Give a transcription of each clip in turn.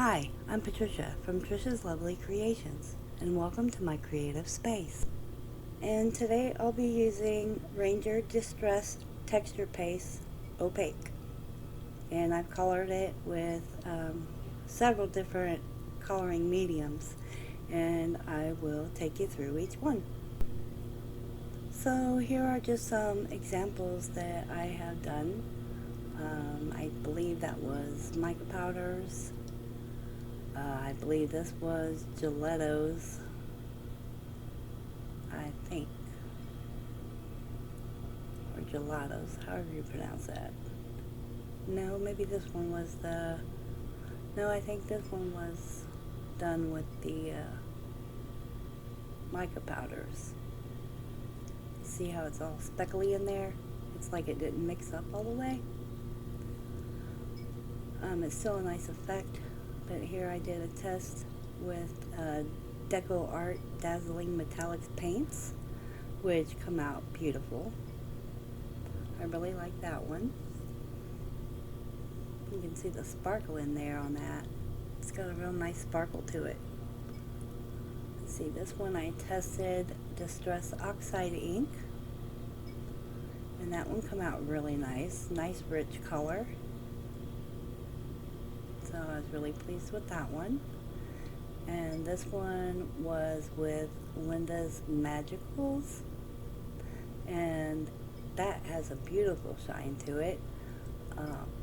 Hi, I'm Patricia from Trisha's Lovely Creations, and welcome to my creative space. And today I'll be using Ranger Distressed Texture Paste Opaque, and I've colored it with several different coloring mediums, and I will take you through each one. So here are just some examples that I have done. I believe that was mica powders. I believe this was gelatos, I think, or gelatos, however you pronounce that. No, maybe this one was no, I think this one was done with the mica powders. See how it's all speckly in there? It's like it didn't mix up all the way. It's still a nice effect. But here I did a test with Deco Art Dazzling Metallics paints, which come out beautiful. I really like that one. You can see the sparkle in there on that. It's got a real nice sparkle to it. Let's see, this one I tested Distress Oxide ink, and that one come out really nice rich color. So I was really pleased with that one. And this one was with Linda's Magicals, and that has a beautiful shine to it.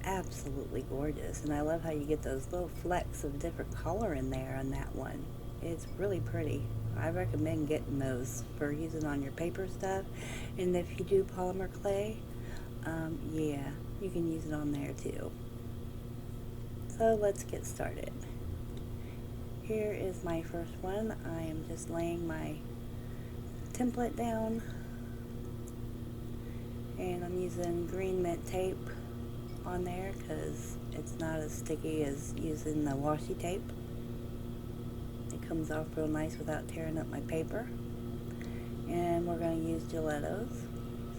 Absolutely gorgeous, and I love how you get those little flecks of different color in there on that one. It's really pretty. I recommend getting those for using on your paper stuff, and if you do polymer clay, yeah, you can use it on there too. So let's get started. Here is my first one. I am just laying my template down, and I'm using green mint tape on there because it's not as sticky as using the washi tape. It comes off real nice without tearing up my paper. And we're going to use gelatos.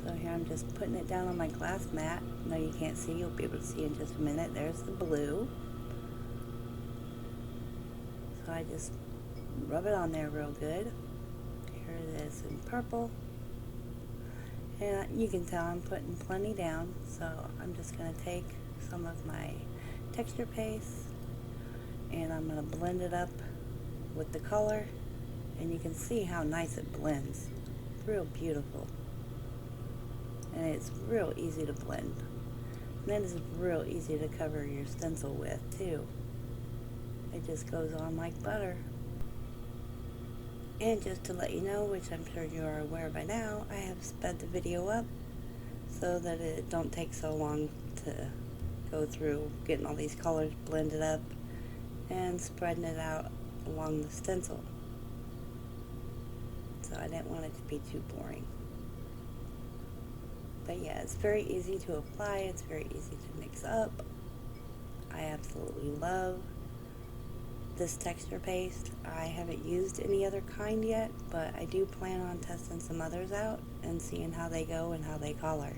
So here I'm just putting it down on my glass mat. No, you can't see. You'll be able to see in just a minute. There's the blue. So I just rub it on there real good. Here it is in purple. And you can tell I'm putting plenty down. So I'm just going to take some of my texture paste and I'm going to blend it up with the color. And you can see how nice it blends. Real beautiful. And it's real easy to blend. And then it's real easy to cover your stencil with too. It just goes on like butter. And just to let you know, which I'm sure you are aware by now, I have sped the video up so that it don't take so long to go through getting all these colors blended up and spreading it out along the stencil. So I didn't want it to be too boring. But yeah, it's very easy to apply, it's very easy to mix up. I absolutely love this texture paste. I haven't used any other kind yet, but I do plan on testing some others out and seeing how they go and how they color.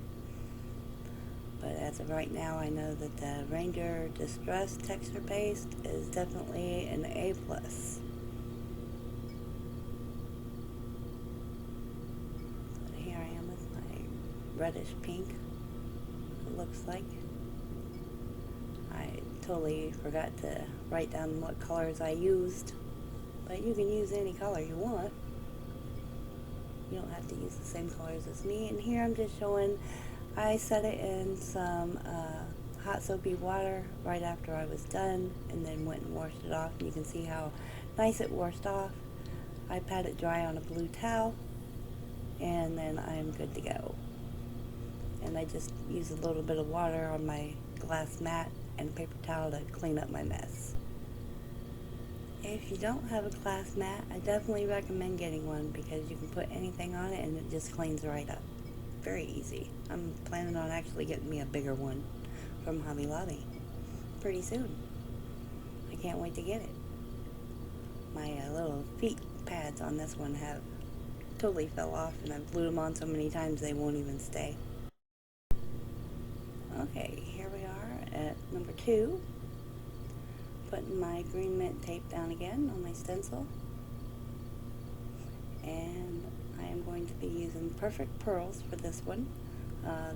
But as of right now, I know that the Ranger Distressed texture paste is definitely an A+. Here I am with my reddish pink, it looks like. I totally forgot to write down what colors I used, but you can use any color you want. You don't have to use the same colors as me. And here I'm just showing, I set it in some hot soapy water right after I was done, and then went and washed it off. And you can see how nice it washed off. I pat it dry on a blue towel, and then I'm good to go. And I just use a little bit of water on my glass mat and a paper towel to clean up my mess. If you don't have a glass mat, I definitely recommend getting one because you can put anything on it and it just cleans right up. Very easy. I'm planning on actually getting me a bigger one from Hobby Lobby pretty soon. I can't wait to get it. My little feet pads on this one have totally fell off, and I've glued them on so many times they won't even stay. Okay, here we are at number 2. putting my green mint tape down again on my stencil. And I am going to be using Perfect Pearls for this one.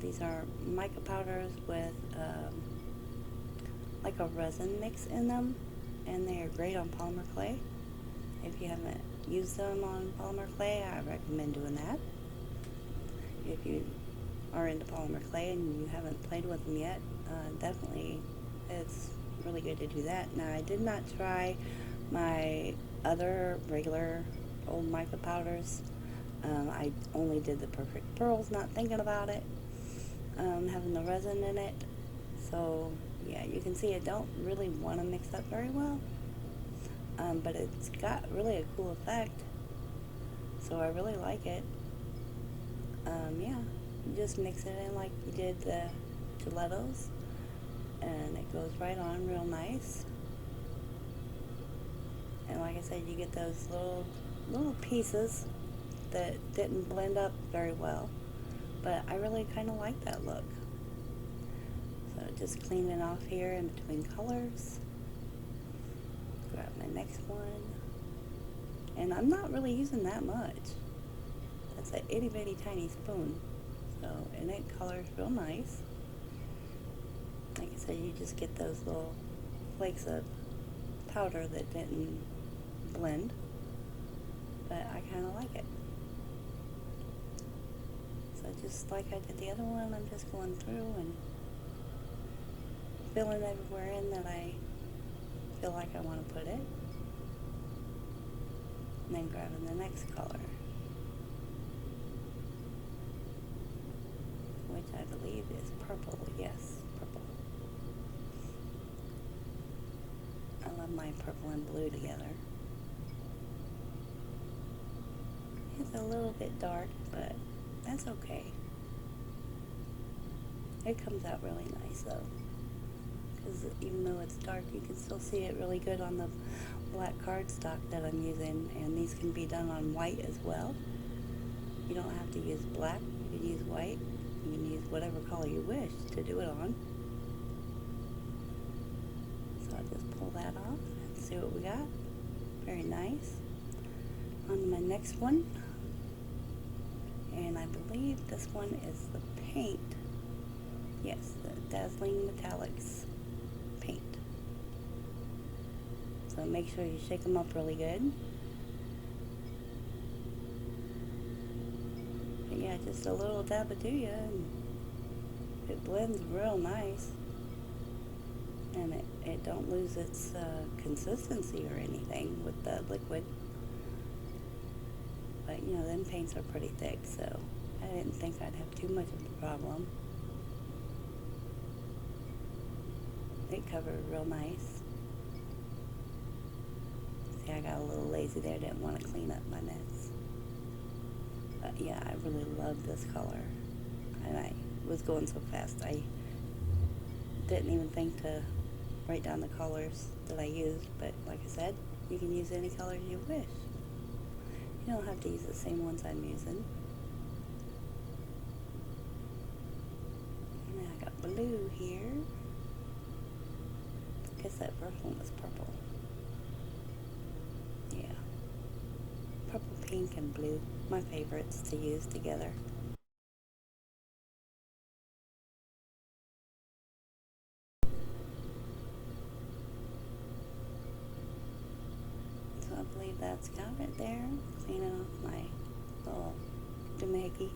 These are mica powders with like a resin mix in them, and they are great on polymer clay. If you haven't used them on polymer clay, I recommend doing that. If you are into polymer clay and you haven't played with them yet, definitely it's really good to do that. Now, I did not try my other regular old mica powders. I only did the Perfect Pearls, not thinking about it, having the resin in it. So yeah, you can see I don't really want to mix up very well, but it's got really a cool effect, so I really like it. Yeah, you just mix it in like you did the gelatos, and it goes right on real nice. And like I said, you get those little pieces that didn't blend up very well, but I really kind of like that look. So just cleaning off here in between colors. Grab my next one, and I'm not really using that much. That's an itty bitty tiny spoon, so, and it colors real nice. Like I said, you just get those little flakes of powder that didn't blend, but I kind of like it. So just like I did the other one, I'm just going through and filling everywhere in that I feel like I want to put it, and then grabbing the next color, which I believe is purple. Yes, purple. I love my purple and blue together. It's a little bit dark, but that's okay. It comes out really nice though, because even though it's dark, you can still see it really good on the black cardstock that I'm using, and these can be done on white as well. You don't have to use black, you can use white, you can use whatever color you wish to do it on. So I'll just pull that off and see what we got. Very nice. On to my next one, and I believe this one is the paint. Yes, the Dazzling Metallics paint. So make sure you shake them up really good. But yeah, just a little dab of do ya, and it blends real nice. And it don't lose its consistency or anything with the liquid. But you know, them paints are pretty thick, so I didn't think I'd have too much of a problem. It covered real nice. See, I got a little lazy there, didn't want to clean up my mess. But yeah, I really love this color. And I was going so fast, I didn't even think to write down the colors that I used. But like I said, you can use any colors you wish. You don't have to use the same ones I'm using. And then I got blue here. I guess that first one was purple. Yeah. Purple, pink, and blue. My favorites to use together. So I believe that's got it there. Cleaning off my little doohickey.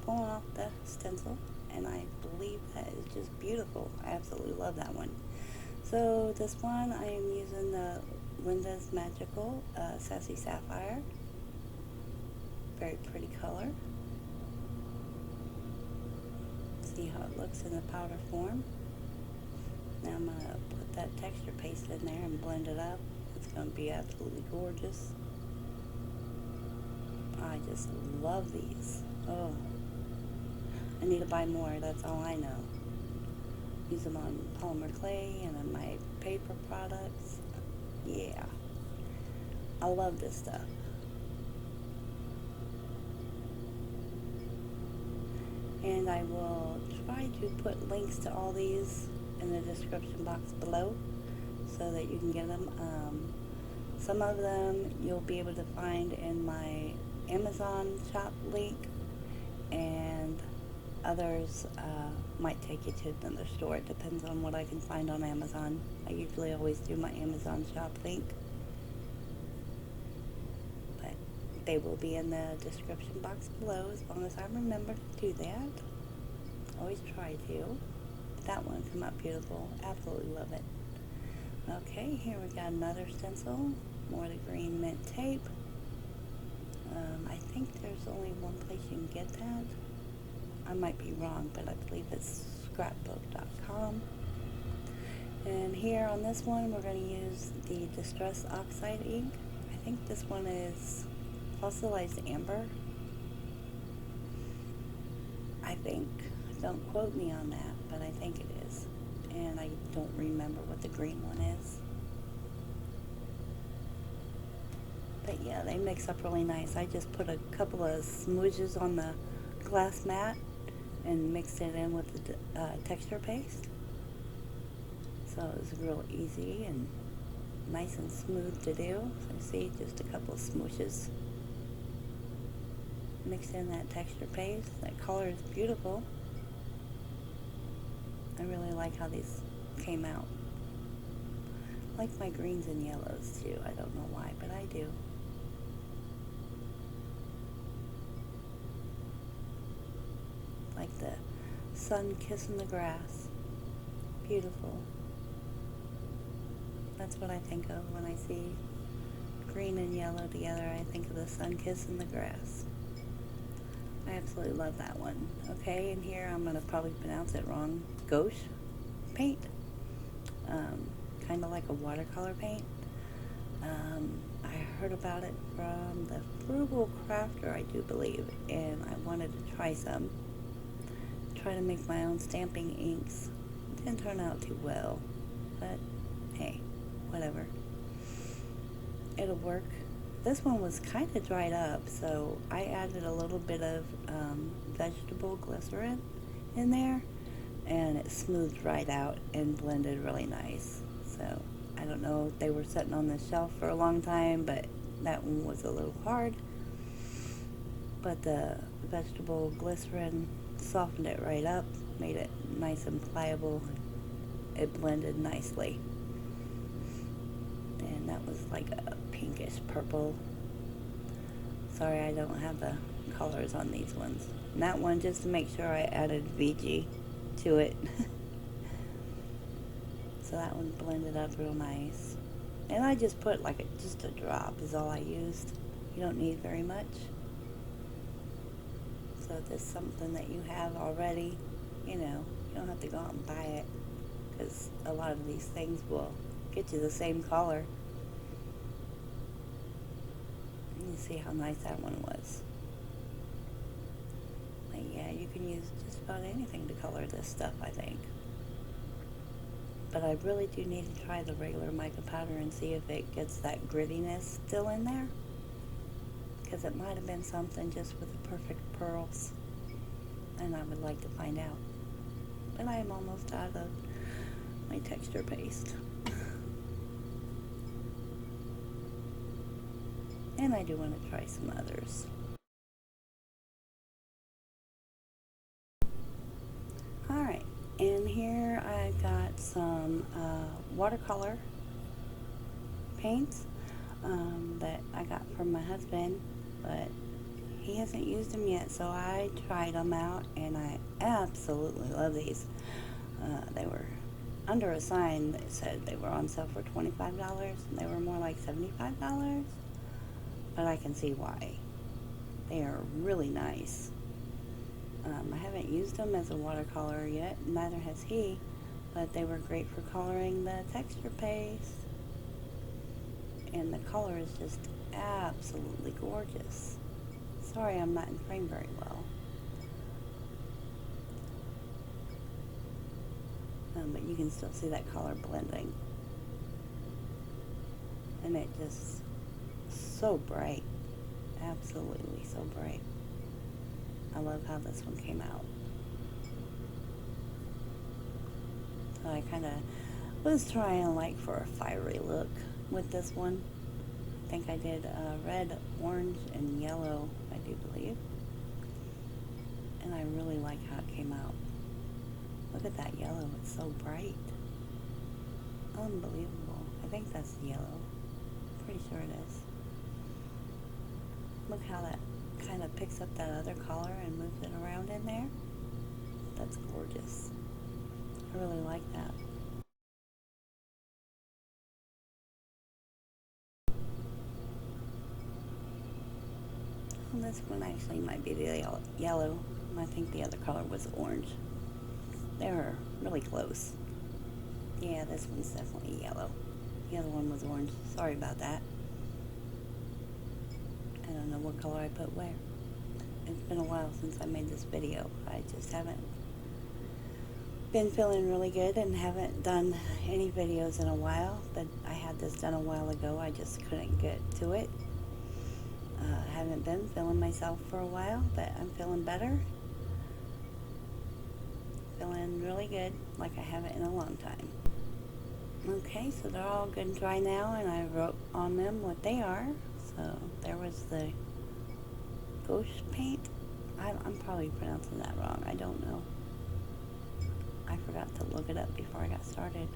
Pulling off the stencil. And I believe that is just beautiful. I absolutely love that one. So this one, I am using the Linda's Magical Sassy Sapphire. Very pretty color. See how it looks in the powder form. Now I'm going to put that texture paste in there and blend it up. It's going to be absolutely gorgeous. I just love these. Oh, I need to buy more, that's all I know. Use them on polymer clay and on my paper products. Yeah, I love this stuff. And I will try to put links to all these in the description box below, so that you can get them. Some of them you'll be able to find in my Amazon shop link, and others might take you to another store. It depends on what I can find on Amazon. I usually always do my Amazon shop link, but they will be in the description box below as long as I remember to do that. Always try to. That one came out beautiful. Absolutely love it. Okay, here we got another stencil. More of the green mint tape. I think there's only one place you can get that. I might be wrong, but I believe it's scrapbook.com. And here on this one, we're going to use the Distress Oxide ink. I think this one is fossilized amber. I think. Don't quote me on that, but I think it is. And I don't remember what the green one is. But yeah, they mix up really nice. I just put a couple of smooches on the glass mat and mixed it in with the texture paste. So it was real easy and nice and smooth to do. So see, just a couple of smooshes. Mixed in that texture paste. That color is beautiful. I really like how these came out. I like my greens and yellows too. I don't know why, but I do. Like the sun kissing the grass. Beautiful. That's what I think of when I see green and yellow together. I think of the sun kissing the grass. I absolutely love that one. Okay, and here I'm going to probably pronounce it wrong. Gouache paint. Kind of like a watercolor paint. I heard about it from the Frugal Crafter, I do believe, and I wanted to try some. Try to make my own stamping inks. It didn't turn out too well, but hey, whatever. It'll work. This one was kind of dried up, so I added a little bit of vegetable glycerin in there, and it smoothed right out and blended really nice. So I don't know if they were sitting on the shelf for a long time, but that one was a little hard. But the vegetable glycerin softened it right up, made it nice and pliable. It blended nicely. And that was like a pinkish purple. Sorry, I don't have the colors on these ones. And that one, just to make sure, I added VG to it. So that one blended up real nice. And I just put like just a drop is all I used. You don't need very much. So if there's something that you have already, you don't have to go out and buy it, because a lot of these things will get you the same color. You see how nice that one was. But yeah, you can use just about anything to color this stuff, I think. But I really do need to try the regular mica powder and see if it gets that grittiness still in there. Because it might have been something just with the perfect pearls. And I would like to find out. But I am almost out of my texture paste. And I do want to try some others. Alright, and here I got some watercolor paints that I got from my husband, but he hasn't used them yet, so I tried them out, and I absolutely love these. They were under a sign that said they were on sale for $25, and they were more like $75, but I can see why. They are really nice. I haven't used them as a watercolor yet, neither has he, but they were great for coloring the texture paste. And the color is just absolutely gorgeous. Sorry, I'm not in frame very well. But you can still see that color blending. And it just so bright. Absolutely so bright. I love how this one came out. So I kind of Was trying like for a fiery look with this one. I think I did red, orange, and yellow, I do believe. And I really like how it came out. Look at that yellow, it's so bright. Unbelievable. I think that's yellow. Pretty sure it is. Look how that kind of picks up that other color and moves it around in there. That's gorgeous. I really like that. Well, this one actually might be the yellow. I think the other color was orange. They were really close. Yeah, this one's definitely yellow. The other one was orange. Sorry about that. I don't know what color I put where. It's been a while since I made this video. I just haven't been feeling really good and haven't done any videos in a while, but I had this done a while ago. I just couldn't get to it. I haven't been feeling myself for a while, but I'm feeling better. Feeling really good, like I haven't in a long time. Okay, so they're all good and dry now, and I wrote on them what they are. So there was the ghost paint. I'm probably pronouncing that wrong. I don't know. I forgot to look it up before I got started.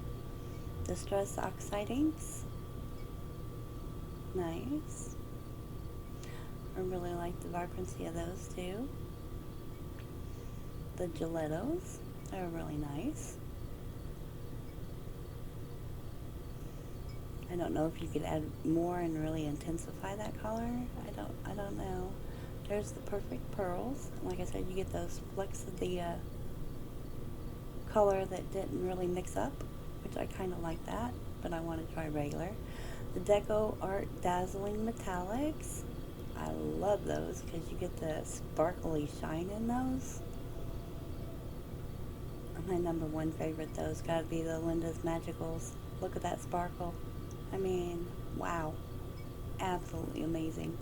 Distress oxide inks. Nice. I really like the vibrancy of those too. The Gelatos are really nice. I don't know if you could add more and really intensify that color. I don't know. There's the perfect pearls. Like I said, you get those flecks of the color that didn't really mix up, which I kind of like that, but I want to try regular. The Deco Art Dazzling Metallics. I love those because you get the sparkly shine in those. My number one favorite though has got to be the Linda's Magicals. Look at that sparkle. I mean, wow. Absolutely amazing.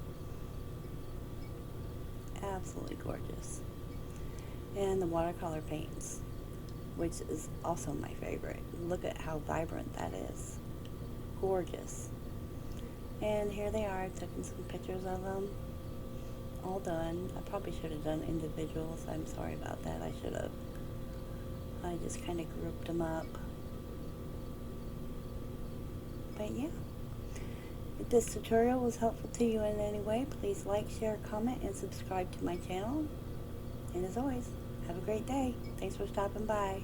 Absolutely gorgeous. And the watercolor paints, which is also my favorite. Look at how vibrant that is. Gorgeous. And here they are. I've taken some pictures of them. All done. I probably should have done individuals. I'm sorry about that. I should have. I just kind of grouped them up. But yeah. If this tutorial was helpful to you in any way, please like, share, comment, and subscribe to my channel. And as always, have a great day. Thanks for stopping by.